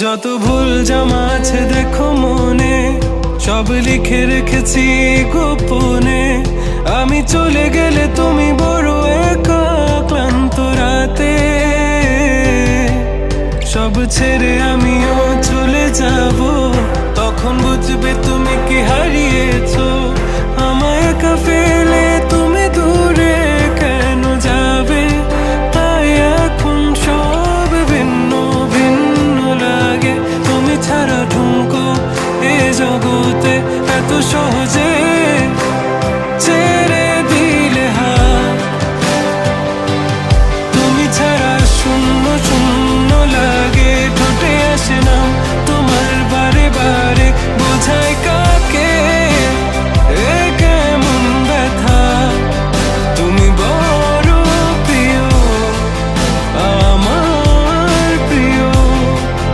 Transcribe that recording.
যত ভুল জামা আছে দেখো মনে, সব লিখে রেখেছি গোপনে। আমি চলে গেলে তুমি বড় একা ক্লান্ত রাতে, সব ছেড়ে আমিও চলে যাব। তখন বুঝবে তুমি কি হারিয়েছো, আমায় একা ফেলে